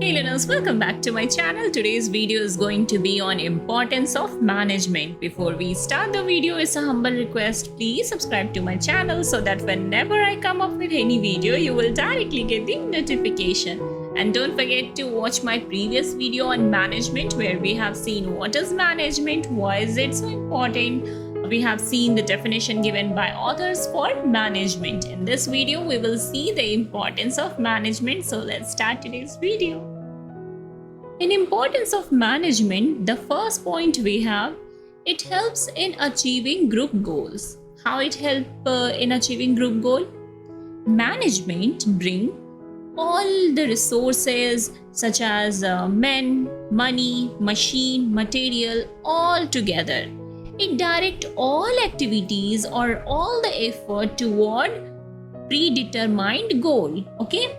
Hey learners, welcome back to my channel. Today's video is going to be on importance of management. Before we start the video, it's a humble request. Please subscribe to my channel so that whenever I come up with any video, you will directly get the notification. And don't forget to watch my previous video on management where we have seen what is management, why is it so important. We have seen the definition given by authors for management. In this video, we will see the importance of management. So let's start today's video. In importance of management, the first point we have, it helps in achieving group goals. How it helps in achieving group goal? Management bring all the resources such as men, money, machine, material all together. It directs all activities or all the effort toward predetermined goal. Okay,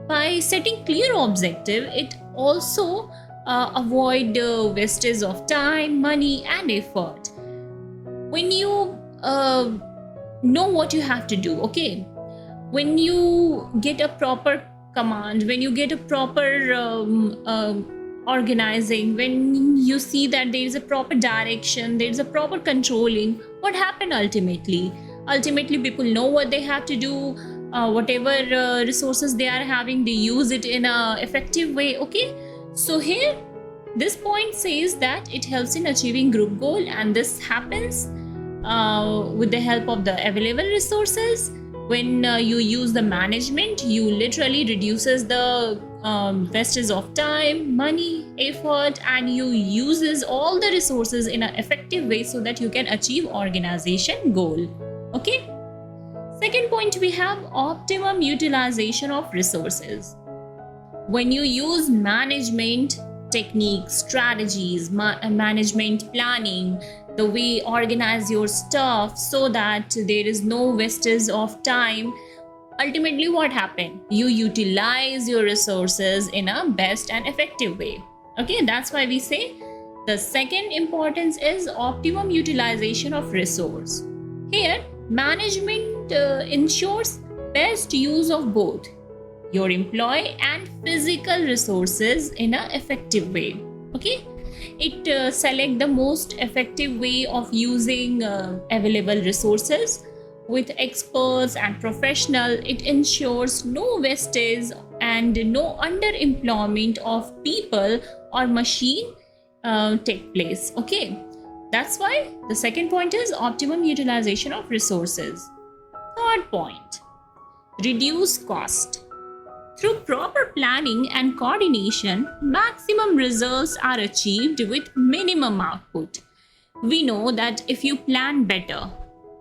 by setting clear objective, it also avoid wastage of time, money, and effort. When you know what you have to do, okay, when you get a proper command, when you get a proper organizing, when you see that there is a proper direction, there is a proper controlling, what happened ultimately? Ultimately, people know what they have to do. Whatever resources they are having, they use it in a effective way. Okay, so here this point says that it helps in achieving group goal, and this happens with the help of the available resources. When you use the management, you literally reduces the wastage of time, money, effort, and you uses all the resources in an effective way so that you can achieve organization goal. Okay, second point, we have optimum utilization of resources. When you use management techniques, strategies, management planning, the way organize your stuff so that there is no wastage of time, ultimately what happened? You utilize your resources in a best and effective way. Okay, that's why we say the second importance is optimum utilization of resource. Here, management ensures best use of both your employee and physical resources in an effective way. Okay, it select the most effective way of using available resources with experts and professional. It ensures no wastage and no underemployment of people or machine take place. Okay, that's why the second point is optimum utilization of resources. Third point, reduce cost. Through proper planning and coordination, maximum results are achieved with minimum output. We know that if you plan better,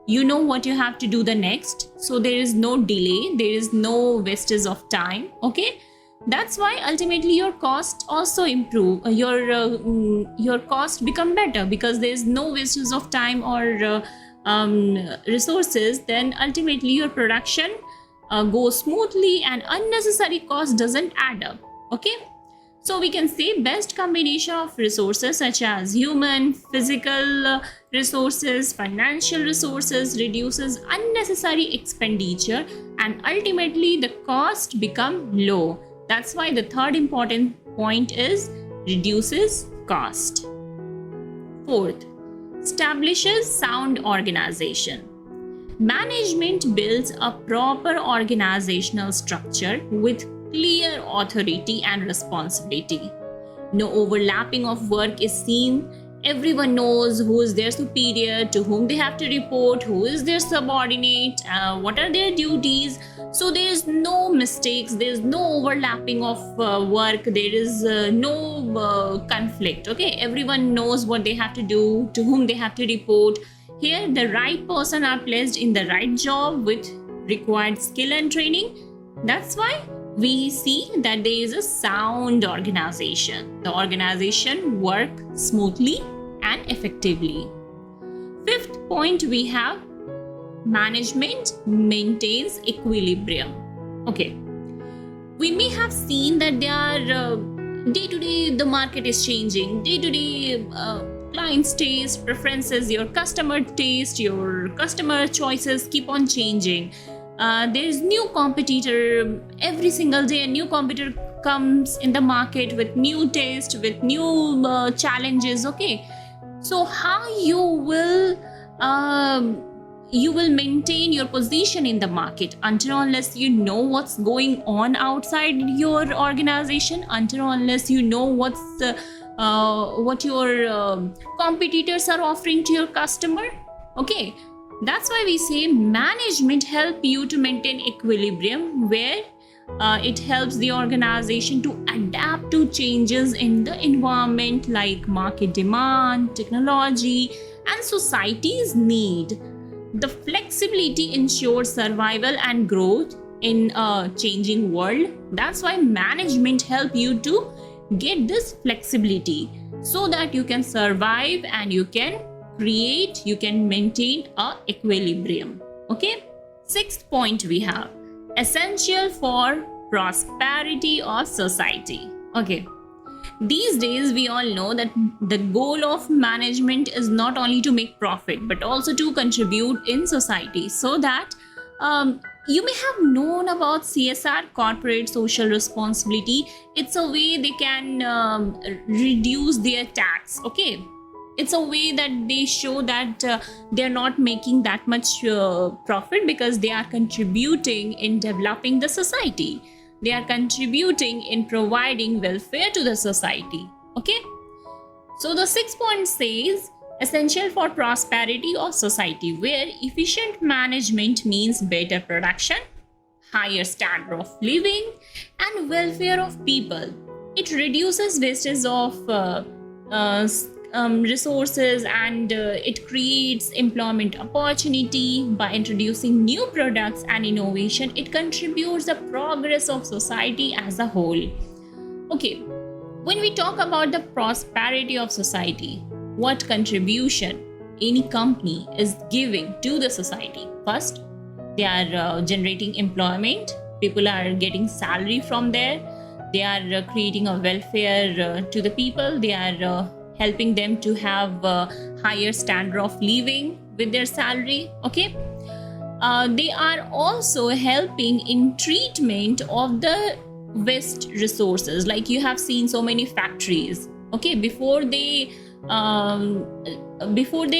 you know what you have to do the next, so there is no delay, there is no wastage of time. Okay, that's why ultimately your cost also improve, your cost become better because there is no wastage of time or resources. Then ultimately your production goes smoothly and unnecessary cost doesn't add up. Okay, so we can say best combination of resources such as human, physical resources, financial resources reduces unnecessary expenditure and ultimately the cost become low. That's why the third important point is reduces cost. Fourth, establishes sound organization. Management builds a proper organizational structure with clear authority and responsibility. No overlapping of work is seen. Everyone knows who is their superior, to whom they have to report, who is their subordinate, what are their duties. So there is no mistakes, there is no overlapping of work, there is no conflict. Okay, everyone knows what they have to do, to whom they have to report. Here, the right person are placed in the right job with required skill and training. That's why we see that there is a sound organization. The organization works smoothly and effectively. Fifth point, we have management maintains equilibrium. Okay, we may have seen that there are day to day the market is changing, day to day client's taste, preferences, your customer taste, your customer choices keep on changing. There is new competitor every single day. A new competitor comes in the market with new taste, with new challenges. Okay, so how you will maintain your position in the market until unless you know what's going on outside your organization, until unless you know what your competitors are offering to your customer. Okay, that's why we say management help you to maintain equilibrium, where it helps the organization to adapt to changes in the environment like market demand, technology, and society's need. The flexibility ensures survival and growth in a changing world. That's why management help you to get this flexibility so that you can survive and you can create, you can maintain a equilibrium. Okay, sixth point we have essential for prosperity of society. Okay, these days we all know that the goal of management is not only to make profit but also to contribute in society, so that you may have known about CSR, corporate social responsibility. It's a way they can reduce their tax. Okay, it's a way that they show that they're not making that much profit because they are contributing in developing the society. They are contributing in providing welfare to the society. Okay, so the sixth point says essential for prosperity of society, where efficient management means better production, higher standard of living, and welfare of people. It reduces wastage of resources, and it creates employment opportunity by introducing new products and innovation. It contributes the progress of society as a whole. Okay, when we talk about the prosperity of society, what contribution any company is giving to the society? First, they are generating employment. People are getting salary from there. They are creating a welfare to the people. They are helping them to have a higher standard of living with their salary. Okay, they are also helping in treatment of the waste resources. Like you have seen so many factories. Okay, before they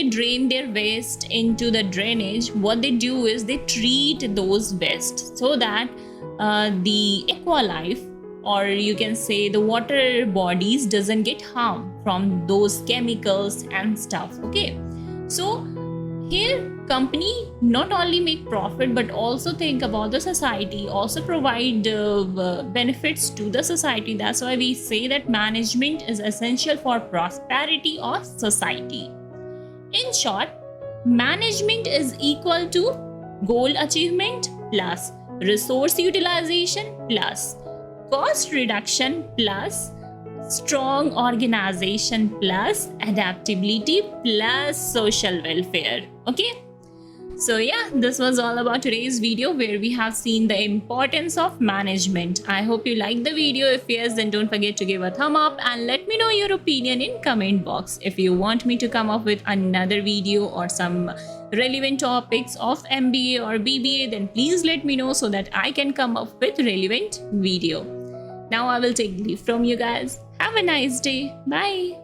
drain their waste into the drainage, what they do is they treat those waste so that the aqua life, or you can say the water bodies, doesn't get harmed from those chemicals and stuff. Okay, so here company not only make profit but also think about the society, also provide benefits to the society. That's why we say that management is essential for prosperity of society. In short, management is equal to goal achievement plus resource utilization plus cost reduction plus strong organization plus adaptability plus social welfare. Okay, so yeah, this was all about today's video, where we have seen the importance of management. I hope you liked the video. If yes, then don't forget to give a thumb up and let me know your opinion in comment box. If you want me to come up with another video or some relevant topics of MBA or BBA, then please let me know so that I can come up with relevant video. Now I will take leave from you guys. Have a nice day. Bye.